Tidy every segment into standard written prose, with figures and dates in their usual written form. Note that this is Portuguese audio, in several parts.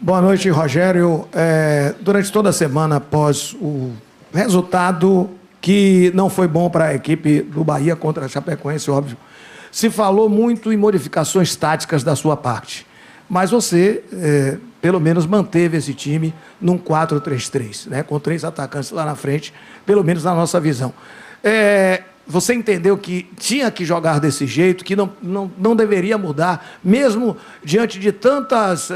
Boa noite, Rogério. Durante toda a semana, após o resultado que não foi bom para a equipe do Bahia contra a Chapecoense, óbvio, se falou muito em modificações táticas da sua parte. Mas você, pelo menos, manteve esse time num 4-3-3, né? Com 3 atacantes lá na frente, pelo menos na nossa visão. Você entendeu que tinha que jogar desse jeito, que não deveria mudar, mesmo diante de tantas,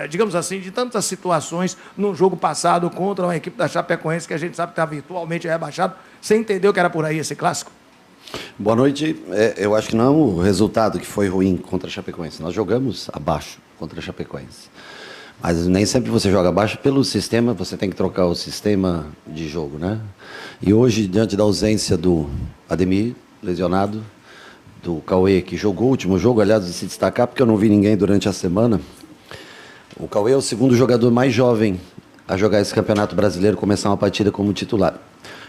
digamos assim, de tantas situações no jogo passado contra uma equipe da Chapecoense, que a gente sabe que está virtualmente rebaixado. Você entendeu que era por aí esse clássico? Boa noite. Eu acho que não é o resultado que foi ruim contra a Chapecoense. Nós jogamos abaixo contra a Chapecoense. Mas nem sempre você joga abaixo pelo sistema, você tem que trocar o sistema de jogo, né? E hoje, diante da ausência do Ademir, lesionado, do Cauê, que jogou o último jogo, aliás, de se destacar, porque eu não vi ninguém durante a semana, o Cauê é o segundo jogador mais jovem a jogar esse Campeonato Brasileiro, começar uma partida como titular.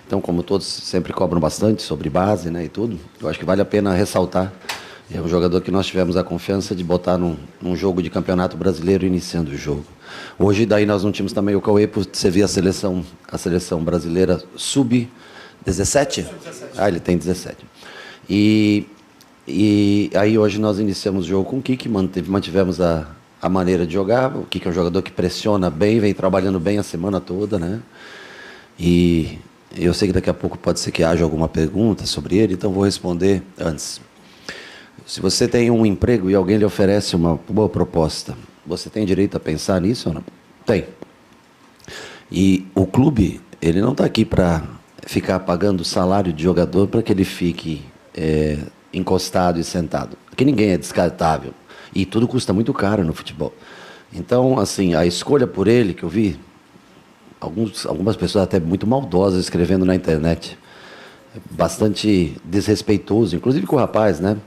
Então, como todos sempre cobram bastante sobre base, né, e tudo, eu acho que vale a pena ressaltar. É um jogador que nós tivemos a confiança de botar num jogo de Campeonato Brasileiro iniciando o jogo. Hoje, daí nós não tínhamos também o Cauê, por você ver a seleção brasileira sub-17? Ah, ele tem 17. E aí hoje nós iniciamos o jogo com o Kiki, mantivemos a maneira de jogar. O Kiki é um jogador que pressiona bem, vem trabalhando bem a semana toda, né? E eu sei que daqui a pouco pode ser que haja alguma pergunta sobre ele, então vou responder antes. Se você tem um emprego e alguém lhe oferece uma boa proposta, você tem direito a pensar nisso ou não? Tem. E o clube, ele não está aqui para ficar pagando o salário de jogador para que ele fique encostado e sentado. Porque ninguém é descartável. E tudo custa muito caro no futebol. Então, assim, a escolha por ele, que eu vi, algumas pessoas até muito maldosas escrevendo na internet, bastante desrespeitoso, inclusive com o rapaz, né?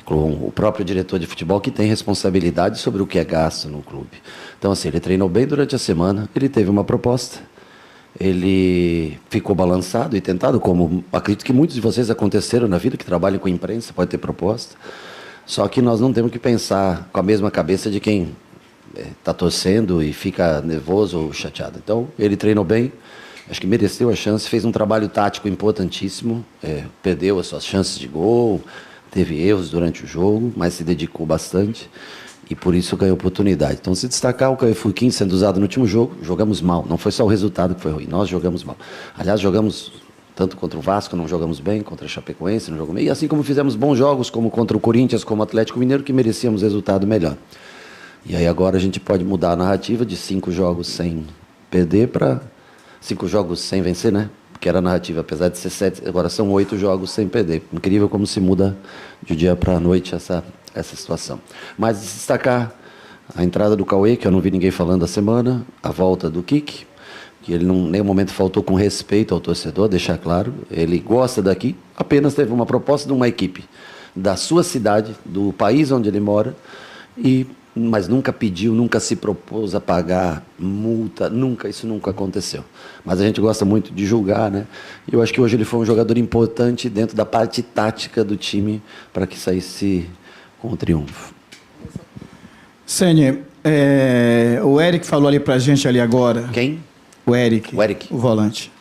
Com o próprio diretor de futebol, que tem responsabilidade sobre o que é gasto no clube. Então, assim, ele treinou bem durante a semana, ele teve uma proposta, ele ficou balançado e tentado, como acredito que muitos de vocês aconteceram na vida, que trabalham com imprensa, pode ter proposta. Só que nós não temos que pensar com a mesma cabeça de quem está torcendo e fica nervoso ou chateado. Então, ele treinou bem, acho que mereceu a chance, fez um trabalho tático importantíssimo, perdeu as suas chances de gol, teve erros durante o jogo, mas se dedicou bastante e por isso ganhou oportunidade. Então, se destacar o Caio Furquim sendo usado no último jogo, jogamos mal. Não foi só o resultado que foi ruim, nós jogamos mal. Aliás, jogamos tanto contra o Vasco, não jogamos bem, contra a Chapecoense, não jogamos bem. E assim como fizemos bons jogos, como contra o Corinthians, como o Atlético Mineiro, que merecíamos resultado melhor. E aí agora a gente pode mudar a narrativa de 5 jogos sem perder para 5 jogos sem vencer, né? Que era a narrativa, apesar de ser 7, agora são 8 jogos sem perder. Incrível como se muda de dia para a noite essa situação. Mas destacar a entrada do Cauê, que eu não vi ninguém falando a semana, a volta do Kiki, que ele em nenhum momento faltou com respeito ao torcedor, deixar claro, ele gosta daqui, apenas teve uma proposta de uma equipe da sua cidade, do país onde ele mora, mas nunca pediu, nunca se propôs a pagar multa, isso nunca aconteceu. Mas a gente gosta muito de julgar, né? E eu acho que hoje ele foi um jogador importante dentro da parte tática do time para que saísse com o triunfo. Sênia, o Eric falou ali pra gente ali agora. Quem? O Eric, o volante.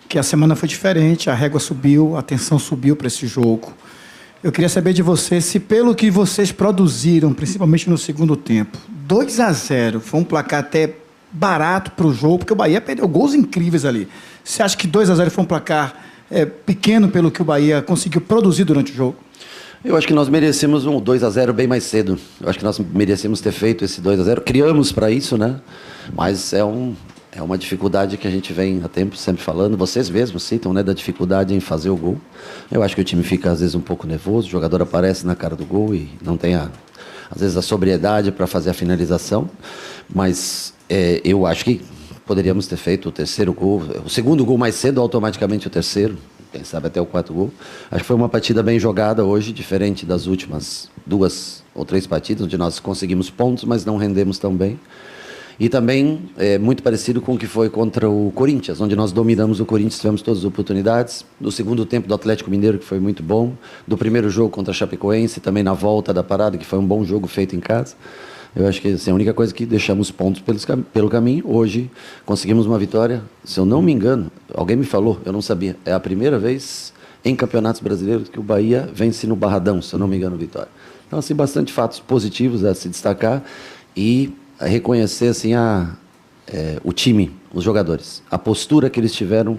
Que a semana foi diferente, a régua subiu, a tensão subiu para esse jogo. Eu queria saber de você se, pelo que vocês produziram, principalmente no segundo tempo, 2-0 foi um placar até barato para o jogo, porque o Bahia perdeu gols incríveis ali. Você acha que 2-0 foi um placar pequeno pelo que o Bahia conseguiu produzir durante o jogo? Eu acho que nós merecemos um 2-0 bem mais cedo. Eu acho que nós merecemos ter feito esse 2-0. Criamos para isso, né? Mas é uma dificuldade que a gente vem há tempo sempre falando. Vocês mesmos citam, né, da dificuldade em fazer o gol. Eu acho que o time fica, às vezes, um pouco nervoso. O jogador aparece na cara do gol e não tem, às vezes, a sobriedade para fazer a finalização. Mas eu acho que poderíamos ter feito o terceiro gol. O segundo gol mais cedo, automaticamente o terceiro. Quem sabe até o 4º gol. Acho que foi uma partida bem jogada hoje, diferente das últimas 2 ou 3 partidas, onde nós conseguimos pontos, mas não rendemos tão bem. E também muito parecido com o que foi contra o Corinthians, onde nós dominamos o Corinthians, tivemos todas as oportunidades. Do segundo tempo do Atlético Mineiro, que foi muito bom. Do primeiro jogo contra a Chapecoense, também na volta da parada, que foi um bom jogo feito em casa. Eu acho que assim, a única coisa que deixamos pontos pelo caminho. Hoje conseguimos uma vitória, se eu não me engano, alguém me falou, eu não sabia, é a primeira vez em campeonatos brasileiros que o Bahia vence no Barradão, se eu não me engano, vitória. Então, assim, bastante fatos positivos a se destacar e a reconhecer assim, o time, os jogadores, a postura que eles tiveram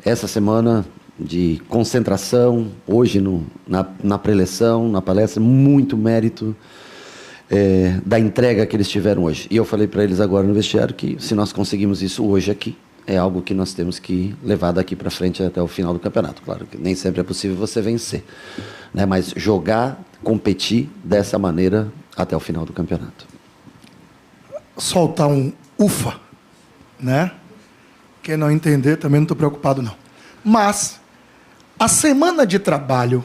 essa semana de concentração, hoje na preleção, na palestra, muito mérito da entrega que eles tiveram hoje. E eu falei para eles agora no vestiário que se nós conseguimos isso hoje aqui, é algo que nós temos que levar daqui para frente até o final do campeonato. Claro que nem sempre é possível você vencer, né? Mas jogar, competir dessa maneira até o final do campeonato. Soltar um ufa, né? Quem não entender, também não estou preocupado, não. Mas a semana de trabalho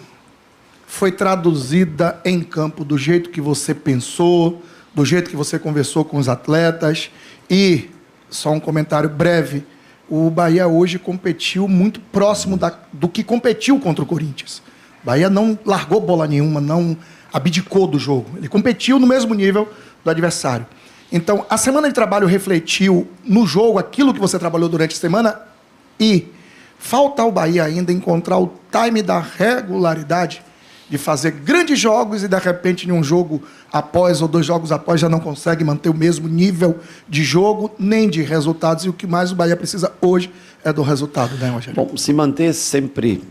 foi traduzida em campo do jeito que você pensou, do jeito que você conversou com os atletas. E, só um comentário breve, o Bahia hoje competiu muito próximo do que competiu contra o Corinthians. O Bahia não largou bola nenhuma, não abdicou do jogo. Ele competiu no mesmo nível do adversário. Então, a semana de trabalho refletiu no jogo aquilo que você trabalhou durante a semana e falta ao Bahia ainda encontrar o time da regularidade de fazer grandes jogos e, de repente, em um jogo após ou 2 jogos após, já não consegue manter o mesmo nível de jogo nem de resultados. E o que mais o Bahia precisa hoje é do resultado, né, Rogério? Bom, se manter sempre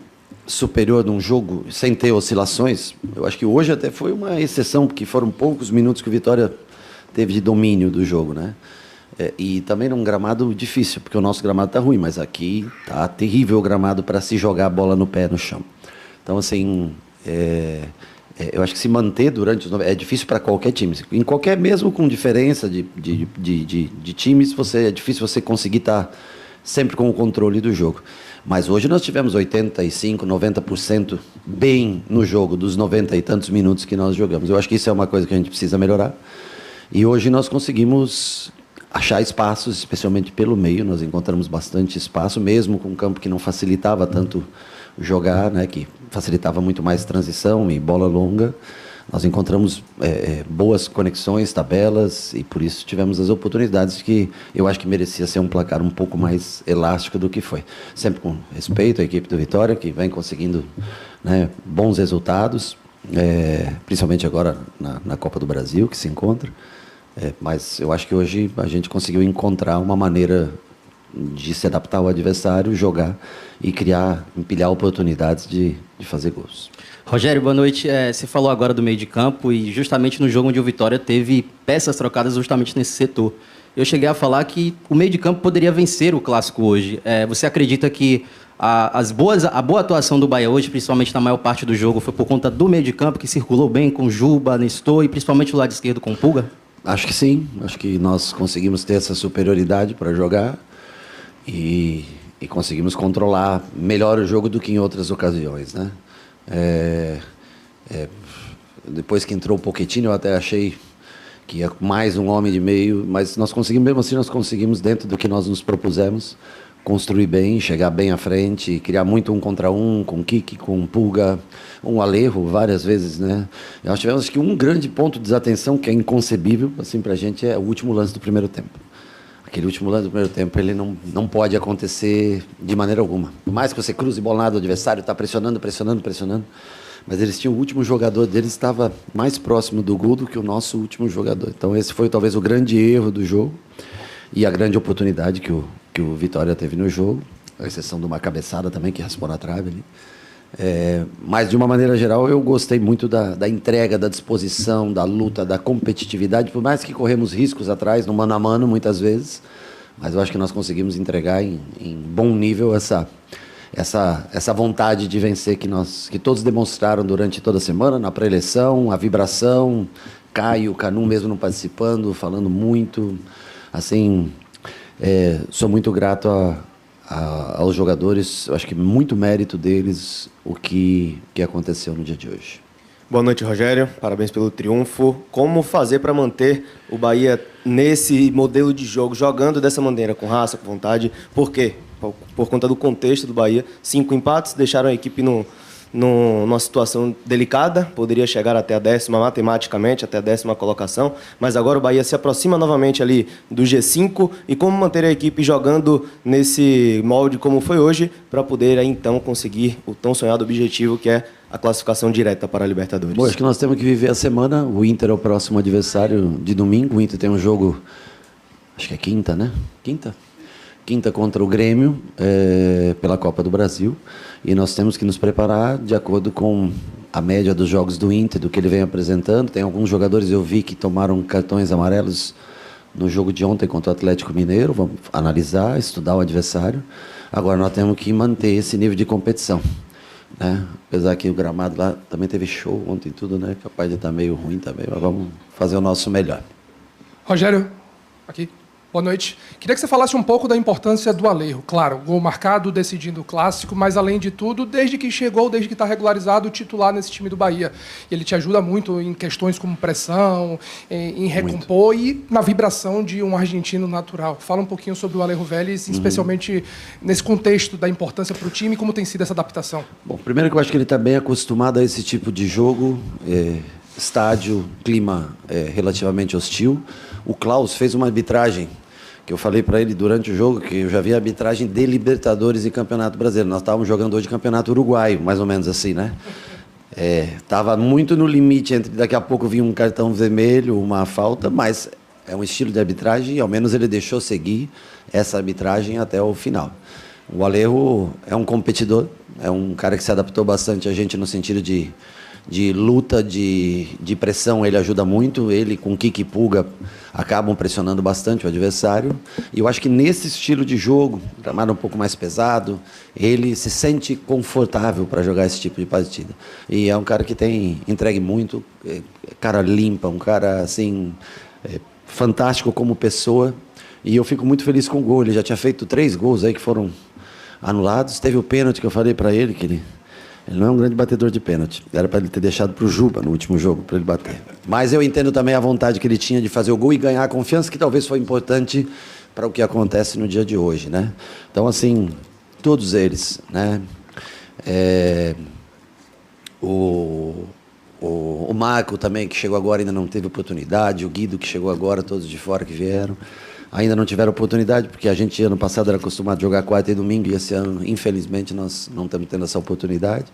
superior num jogo, sem ter oscilações, eu acho que hoje até foi uma exceção, porque foram poucos minutos que o Vitória teve de domínio do jogo, né? E também num gramado difícil, porque o nosso gramado está ruim, mas aqui tá terrível o gramado para se jogar a bola no pé no chão. Então, assim, eu acho que se manter durante os... É difícil para qualquer time. Em qualquer, mesmo com diferença de times, é difícil você conseguir estar sempre com o controle do jogo. Mas hoje nós tivemos 85%, 90% bem no jogo, dos 90 e tantos minutos que nós jogamos. Eu acho que isso é uma coisa que a gente precisa melhorar. E hoje nós conseguimos achar espaços, especialmente pelo meio. Nós encontramos bastante espaço, mesmo com um campo que não facilitava tanto jogar, né, que facilitava muito mais transição e bola longa. Nós encontramos boas conexões, tabelas, e por isso tivemos as oportunidades que eu acho que merecia ser um placar um pouco mais elástico do que foi. Sempre com respeito à equipe do Vitória, que vem conseguindo, né, bons resultados, principalmente agora na Copa do Brasil, que se encontra. Mas eu acho que hoje a gente conseguiu encontrar uma maneira de se adaptar ao adversário, jogar e empilhar oportunidades de fazer gols. Rogério, boa noite. Você falou agora do meio de campo e justamente no jogo onde o Vitória teve peças trocadas justamente nesse setor. Eu cheguei a falar que o meio de campo poderia vencer o Clássico hoje. Você acredita que a boa atuação do Bahia hoje, principalmente na maior parte do jogo, foi por conta do meio de campo, que circulou bem com Juba, Nestor e principalmente o lado esquerdo com Pulga? Acho que sim. Acho que nós conseguimos ter essa superioridade para jogar e conseguimos controlar melhor o jogo do que em outras ocasiões, né? Depois que entrou o Pochettino, eu até achei que ia mais um homem de meio, mas nós conseguimos, mesmo assim, nós conseguimos, dentro do que nós nos propusemos, construir bem, chegar bem à frente, criar muito 1 contra 1, com Kiki, com Pulga, um Alejo várias vezes, né? Nós tivemos, acho que, um grande ponto de desatenção que é inconcebível, assim, pra gente, é o último lance do primeiro tempo. Aquele último lance do primeiro tempo, ele não pode acontecer de maneira alguma. Por mais que você cruze bolado, o adversário está pressionando, mas eles tinham o último jogador deles, estava mais próximo do gol do que o nosso último jogador. Então esse foi talvez o grande erro do jogo e a grande oportunidade que o Vitória teve no jogo, a exceção de uma cabeçada também que raspou na trave ali. Mas de uma maneira geral eu gostei muito da entrega, da disposição, da luta, da competitividade, por mais que corremos riscos atrás, no mano a mano muitas vezes, mas eu acho que nós conseguimos entregar em bom nível essa vontade de vencer que todos demonstraram durante toda a semana, na pré-eleição, a vibração, Caio, Canu mesmo não participando, falando muito, assim, sou muito grato aos jogadores, eu acho que muito mérito deles o que aconteceu no dia de hoje. Boa noite, Rogério. Parabéns pelo triunfo. Como fazer para manter o Bahia nesse modelo de jogo, jogando dessa maneira, com raça, com vontade? Por quê? Por conta do contexto do Bahia. 5 empates deixaram a equipe numa situação delicada, poderia chegar até a 10ª, matematicamente, até a 10ª colocação, mas agora o Bahia se aproxima novamente ali do G5, e como manter a equipe jogando nesse molde como foi hoje, para poder aí, então conseguir o tão sonhado objetivo que é a classificação direta para a Libertadores. Bom, acho que nós temos que viver a semana. O Inter é o próximo adversário de domingo. O Inter tem um jogo, acho que é quinta, né? Quinta contra o Grêmio, pela Copa do Brasil. E nós temos que nos preparar de acordo com a média dos jogos do Inter, do que ele vem apresentando. Tem alguns jogadores, eu vi, que tomaram cartões amarelos no jogo de ontem contra o Atlético Mineiro. Vamos analisar, estudar o adversário. Agora nós temos que manter esse nível de competição, né? Apesar que o gramado lá também teve show ontem e tudo, né? Capaz de estar meio ruim também, mas vamos fazer o nosso melhor. Rogério, aqui. Boa noite. Queria que você falasse um pouco da importância do Alejo. Claro, gol marcado, decidindo o clássico, mas além de tudo, desde que chegou, desde que está regularizado, titular nesse time do Bahia. Ele te ajuda muito em questões como pressão, em recompor e na vibração de um argentino natural. Fala um pouquinho sobre o Alejo Vélez, especialmente nesse contexto da importância para o time e como tem sido essa adaptação. Bom, primeiro que eu acho que ele está bem acostumado a esse tipo de jogo, estádio, clima relativamente hostil. O Klaus fez uma arbitragem que eu falei para ele durante o jogo, que eu já vi a arbitragem de Libertadores e Campeonato Brasileiro. Nós estávamos jogando hoje Campeonato Uruguaio, mais ou menos assim, né? Estava muito no limite entre daqui a pouco vir um cartão vermelho, uma falta, mas é um estilo de arbitragem e ao menos ele deixou seguir essa arbitragem até o final. O Alejo é um competidor, é um cara que se adaptou bastante a gente no sentido de luta, de pressão. Ele ajuda muito. Ele com Kiki e Pulga acabam pressionando bastante o adversário. E eu acho que nesse estilo de jogo, gramado um pouco mais pesado, ele se sente confortável para jogar esse tipo de partida. E é um cara que tem entregue muito, cara limpa, um cara assim fantástico como pessoa. E eu fico muito feliz com o gol. Ele já tinha feito 3 gols aí que foram anulados. Teve o pênalti que eu falei para ele, que ele não é um grande batedor de pênalti. Era para ele ter deixado para o Juba no último jogo, para ele bater. Mas eu entendo também a vontade que ele tinha de fazer o gol e ganhar a confiança, que talvez foi importante para o que acontece no dia de hoje, né? Então, assim, todos eles, né? O Marco também, que chegou agora, ainda não teve oportunidade. O Guido, que chegou agora, todos de fora que vieram, ainda não tiveram oportunidade, porque a gente, ano passado, era acostumado a jogar quarta e domingo, e esse ano, infelizmente, nós não estamos tendo essa oportunidade.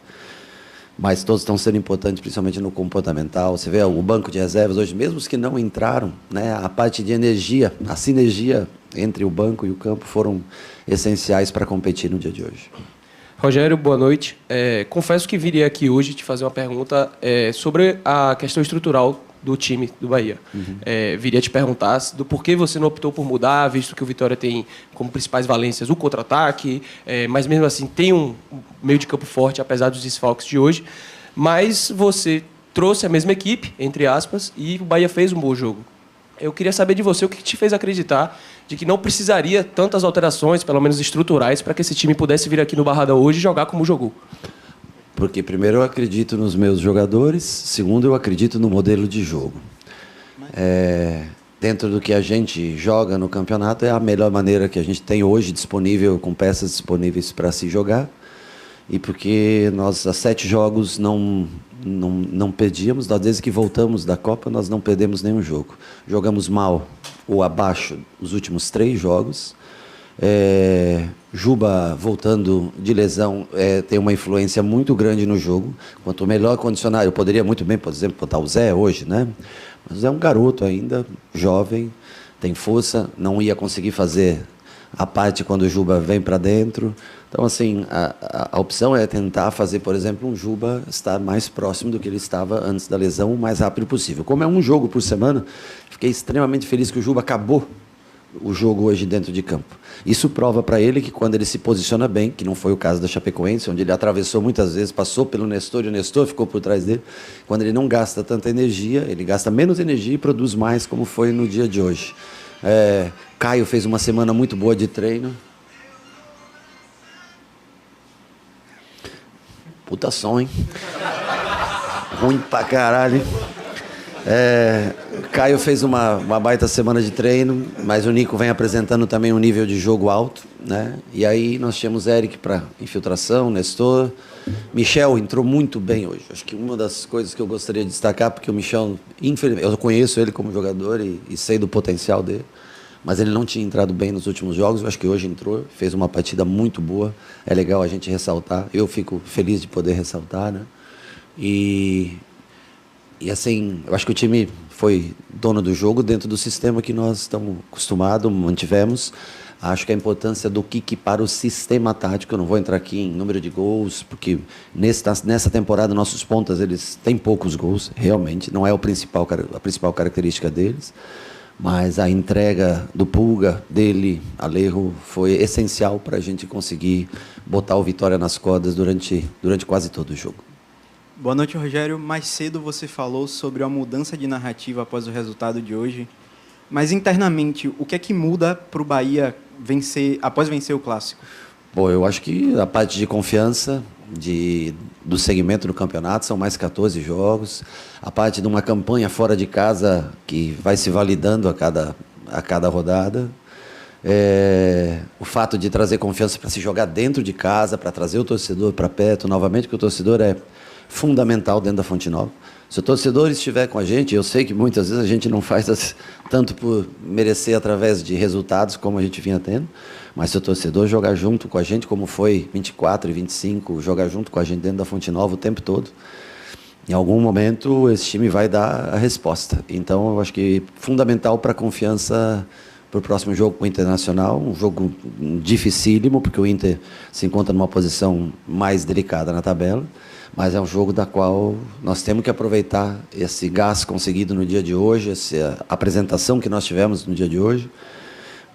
Mas todos estão sendo importantes, principalmente no comportamental. Você vê o banco de reservas hoje, mesmo os que não entraram, né, a parte de energia, a sinergia entre o banco e o campo foram essenciais para competir no dia de hoje. Rogério, boa noite. Confesso que viria aqui hoje te fazer uma pergunta sobre a questão estrutural do time do Bahia. Viria te perguntar do porquê você não optou por mudar, visto que o Vitória tem como principais valências o contra-ataque, mas mesmo assim tem um meio de campo forte, apesar dos desfalques de hoje. Mas você trouxe a mesma equipe, entre aspas, e o Bahia fez um bom jogo. Eu queria saber de você o que te fez acreditar de que não precisaria tantas alterações, pelo menos estruturais, para que esse time pudesse vir aqui no Barradão hoje e jogar como jogou. Porque, primeiro, eu acredito nos meus jogadores. Segundo, eu acredito no modelo de jogo. Dentro do que a gente joga no campeonato, é a melhor maneira que a gente tem hoje disponível, com peças disponíveis para se jogar. E porque nós, há 7 jogos, não perdíamos. Das vezes que voltamos da Copa, nós não perdemos nenhum jogo. Jogamos mal ou abaixo os últimos 3 jogos. Juba, voltando de lesão, tem uma influência muito grande no jogo. Quanto melhor condicionado, eu poderia muito bem, por exemplo, botar o Zé hoje, né? Mas é um garoto ainda, jovem, tem força, não ia conseguir fazer a parte quando o Juba vem para dentro. Então, assim, a opção é tentar fazer, por exemplo, um Juba estar mais próximo do que ele estava antes da lesão, o mais rápido possível. Como é um jogo por semana, fiquei extremamente feliz que o Juba acabou o jogo hoje dentro de campo. Isso prova para ele que quando ele se posiciona bem, que não foi o caso da Chapecoense, onde ele atravessou muitas vezes, passou pelo Nestor e o Nestor ficou por trás dele, quando ele não gasta tanta energia, ele gasta menos energia e produz mais, como foi no dia de hoje. Caio fez uma semana muito boa de treino. Puta som, hein? Ruim pra caralho. Caio fez uma baita semana de treino, mas o Nico vem apresentando também um nível de jogo alto, né? E aí nós tínhamos Eric para infiltração, Nestor. Michel entrou muito bem hoje. Acho que uma das coisas que eu gostaria de destacar, porque o Michel, infelizmente, eu conheço ele como jogador e sei do potencial dele, mas ele não tinha entrado bem nos últimos jogos. Eu acho que hoje entrou, fez uma partida muito boa. É legal a gente ressaltar. Eu fico feliz de poder ressaltar, né? E assim, eu acho que o time foi dono do jogo dentro do sistema que nós estamos acostumados, mantivemos. Acho que a importância do Kiki para o sistema tático, eu não vou entrar aqui em número de gols, porque nessa temporada nossos pontas eles têm poucos gols, realmente, não é a principal característica deles, mas a entrega do Pulga, dele, Alejo, foi essencial para a gente conseguir botar o Vitória nas cordas durante quase todo o jogo. Boa noite, Rogério. Mais cedo você falou sobre a mudança de narrativa após o resultado de hoje. Mas internamente, o que é que muda para o Bahia após vencer o Clássico? Bom, eu acho que a parte de confiança do segmento do campeonato, são mais 14 jogos. A parte de uma campanha fora de casa que vai se validando a cada rodada. O fato de trazer confiança para se jogar dentro de casa, para trazer o torcedor para perto, novamente, que o torcedor é fundamental dentro da Fonte Nova. Se o torcedor estiver com a gente, eu sei que muitas vezes a gente não faz tanto por merecer através de resultados como a gente vinha tendo, mas se o torcedor jogar junto com a gente, como foi 24 e 25, jogar junto com a gente dentro da Fonte Nova o tempo todo, em algum momento esse time vai dar a resposta. Então eu acho que fundamental para a confiança para o próximo jogo com o Internacional, um jogo dificílimo, porque o Inter se encontra numa posição mais delicada na tabela, mas é um jogo da qual nós temos que aproveitar esse gás conseguido no dia de hoje, essa apresentação que nós tivemos no dia de hoje,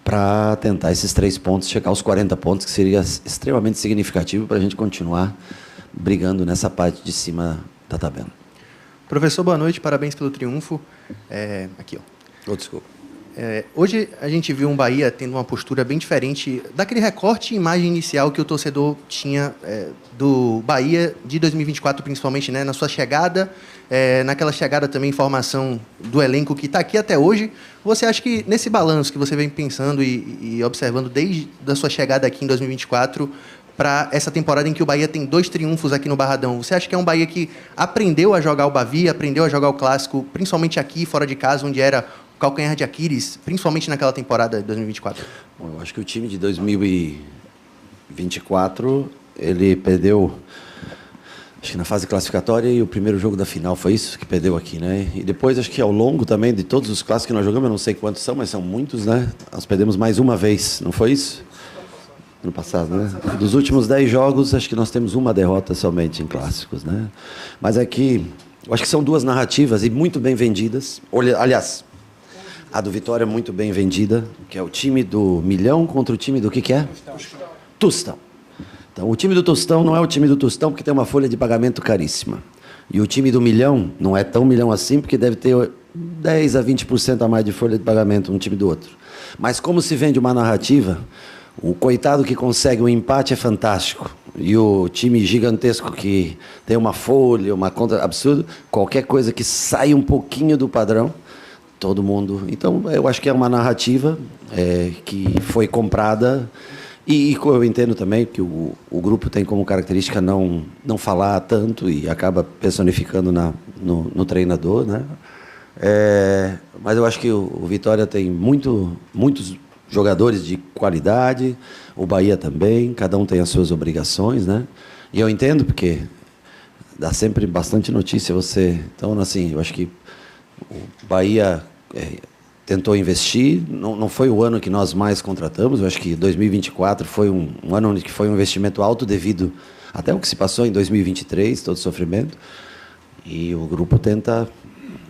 para tentar esses 3 pontos, chegar aos 40 pontos, que seria extremamente significativo para a gente continuar brigando nessa parte de cima da tabela. Professor, boa noite, parabéns pelo triunfo. Aqui, ó. Desculpa. Hoje a gente viu um Bahia tendo uma postura bem diferente daquele recorte e imagem inicial que o torcedor tinha do Bahia de 2024, principalmente, né, na sua chegada, naquela chegada também, formação do elenco que está aqui até hoje. Você acha que nesse balanço que você vem pensando e observando desde a sua chegada aqui em 2024 para essa temporada em que o Bahia tem 2 triunfos aqui no Barradão, você acha que é um Bahia que aprendeu a jogar o Bavi, aprendeu a jogar o Clássico, principalmente aqui, fora de casa, onde era calcanhar de Aquiles, principalmente naquela temporada de 2024? Bom, eu acho que o time de 2024, ele perdeu, acho que na fase classificatória e o primeiro jogo da final, foi isso que perdeu aqui, né? E depois, acho que ao longo também de todos os clássicos que nós jogamos, eu não sei quantos são, mas são muitos, né? Nós perdemos mais uma vez, não foi isso? Ano passado, né? Dos últimos 10 jogos, acho que nós temos uma derrota somente em clássicos, né? Mas aqui, eu acho que são 2 narrativas e muito bem vendidas. Aliás, a do Vitória é muito bem vendida, que é o time do Milhão contra o time do que é? Tostão. Então, o time do Tostão não é o time do Tostão porque tem uma folha de pagamento caríssima. E o time do Milhão não é tão milhão assim porque deve ter 10 a 20% a mais de folha de pagamento um time do outro. Mas como se vende uma narrativa, o coitado que consegue um empate é fantástico. E o time gigantesco que tem uma folha, uma conta absurda, qualquer coisa que saia um pouquinho do padrão, todo mundo. Então, eu acho que é uma narrativa que foi comprada e eu entendo também que o grupo tem como característica não falar tanto e acaba personificando no treinador, né? Mas eu acho que o Vitória tem muitos jogadores de qualidade, o Bahia também, cada um tem as suas obrigações, né? E eu entendo porque dá sempre bastante notícia você. Então, assim, eu acho que o Bahia tentou investir, não foi o ano que nós mais contratamos, eu acho que 2024 foi um ano onde foi um investimento alto devido até o que se passou em 2023, todo o sofrimento, e o grupo tenta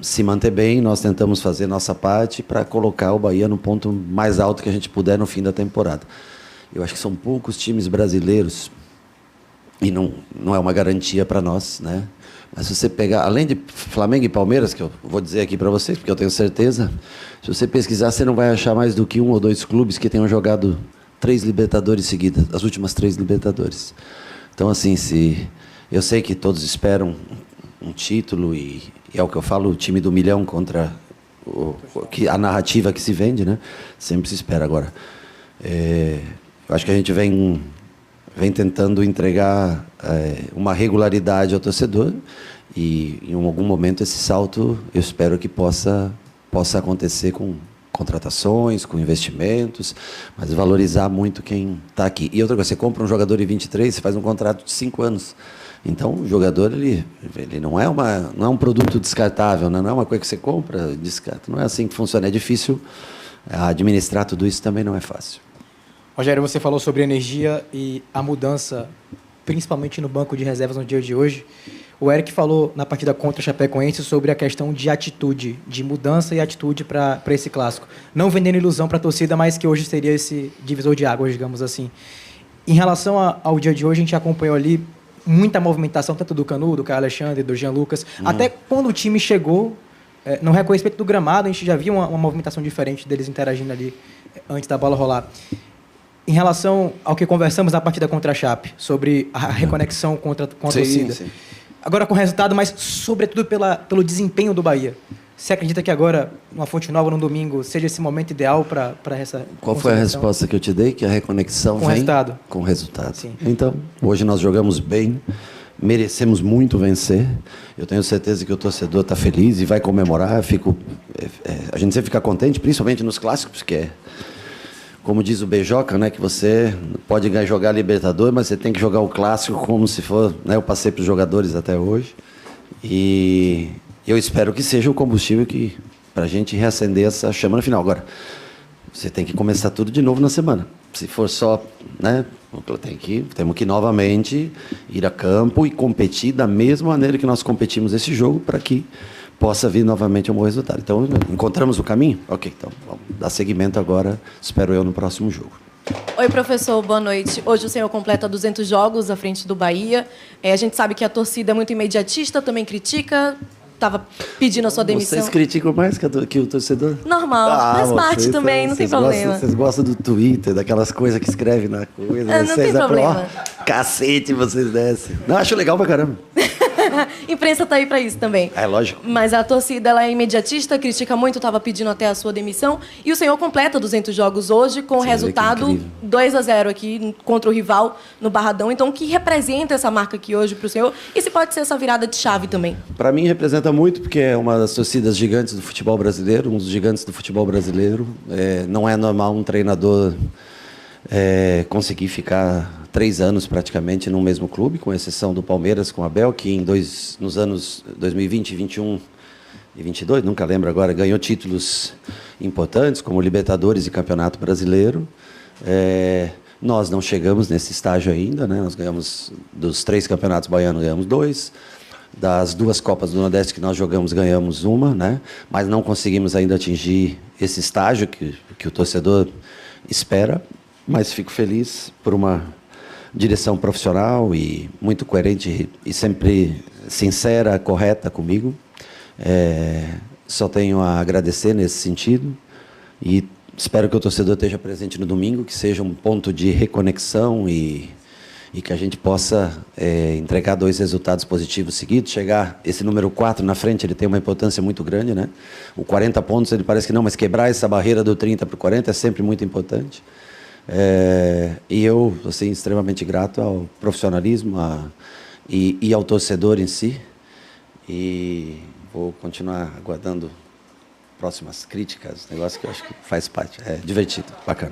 se manter bem, nós tentamos fazer nossa parte para colocar o Bahia no ponto mais alto que a gente puder no fim da temporada. Eu acho que são poucos times brasileiros, e não é uma garantia para nós, né? Mas se você pegar, além de Flamengo e Palmeiras, que eu vou dizer aqui para vocês, porque eu tenho certeza, se você pesquisar, você não vai achar mais do que 1 ou 2 clubes que tenham jogado 3 Libertadores seguidas, as últimas 3 Libertadores. Então, assim, eu sei que todos esperam um título e E é o que eu falo, o time do milhão contra a narrativa que se vende, né? Sempre se espera. Agora, eu acho que a gente vem tentando entregar uma regularidade ao torcedor e, em algum momento, esse salto, eu espero que possa acontecer com contratações, com investimentos, mas valorizar muito quem está aqui. E outra coisa, você compra um jogador de 23, você faz um contrato de 5 anos. Então, o jogador ele não é um produto descartável, né? Não é uma coisa que você compra, descarta. Não é assim que funciona. É difícil administrar tudo isso, também não é fácil. Rogério, você falou sobre energia e a mudança, principalmente no banco de reservas no dia de hoje. O Eric falou na partida contra o Chapecoense sobre a questão de atitude, de mudança e atitude para esse clássico. Não vendendo ilusão para a torcida, mas que hoje seria esse divisor de águas, digamos assim. Em relação ao dia de hoje, a gente acompanhou ali muita movimentação, tanto do Canu, do Caio Alexandre, do Jean Lucas. Até quando o time chegou, no reconhecimento do gramado, a gente já via uma movimentação diferente deles interagindo ali antes da bola rolar. Em relação ao que conversamos na partida contra a Chape, sobre a reconexão com a torcida. Sim. Agora com o resultado, mas sobretudo pelo desempenho do Bahia. Você acredita que agora, numa Fonte Nova, no domingo, seja esse momento ideal para essa... Qual foi a resposta que eu te dei? Que a reconexão vem resultado. Com o resultado. Sim. Então, hoje nós jogamos bem, merecemos muito vencer. Eu tenho certeza que o torcedor está feliz e vai comemorar. A gente sempre fica contente, principalmente nos clássicos, porque como diz o Beijoca, né, que você pode jogar Libertadores, mas você tem que jogar o clássico como se for... Né, eu passei para os jogadores até hoje. E eu espero que seja o combustível para a gente reacender essa chama no final. Agora, você tem que começar tudo de novo na semana. Se for só... Né, temos que novamente ir a campo e competir da mesma maneira que nós competimos esse jogo para que possa vir novamente um bom resultado. Então, encontramos o caminho? Ok, então vamos dar seguimento agora, espero eu, no próximo jogo. Oi, professor, boa noite. Hoje o senhor completa 200 jogos à frente do Bahia. A gente sabe que a torcida é muito imediatista, também critica, estava pedindo a sua demissão. Vocês criticam mais que o torcedor? Normal, faz parte também, não tem problema. Vocês gostam do Twitter, daquelas coisas que escreve na coisa. Não tem problema. Cacete, vocês descem. Não, acho legal pra caramba. Imprensa está aí para isso também. É lógico. Mas a torcida ela é imediatista, critica muito, estava pedindo até a sua demissão. E o senhor completa 200 jogos hoje com o resultado 2-0 aqui contra o rival no Barradão. Então, o que representa essa marca aqui hoje para o senhor? E se pode ser essa virada de chave também? Para mim, representa muito, porque é uma das torcidas gigantes do futebol brasileiro, um dos gigantes do futebol brasileiro. Não é normal um treinador conseguir ficar 3 anos praticamente no mesmo clube, com exceção do Palmeiras com o Abel, que nos anos 2020, 21 e 22, nunca lembro agora, ganhou títulos importantes, como Libertadores e Campeonato Brasileiro. Nós não chegamos nesse estágio ainda, né? Nós ganhamos, dos 3 campeonatos baianos, ganhamos 2. Das 2 Copas do Nordeste que nós jogamos, ganhamos 1, né? Mas não conseguimos ainda atingir esse estágio que o torcedor espera. Mas fico feliz por uma direção profissional e muito coerente e sempre sincera, correta comigo. Só tenho a agradecer nesse sentido e espero que o torcedor esteja presente no domingo, que seja um ponto de reconexão e que a gente possa entregar 2 resultados positivos seguidos. Chegar esse número 4 na frente, ele tem uma importância muito grande, né? O 40 pontos, ele parece que não, mas quebrar essa barreira do 30 para o 40 é sempre muito importante. E eu, assim, extremamente grato ao profissionalismo e ao torcedor em si. E vou continuar aguardando próximas críticas, negócio que eu acho que faz parte. É divertido, bacana.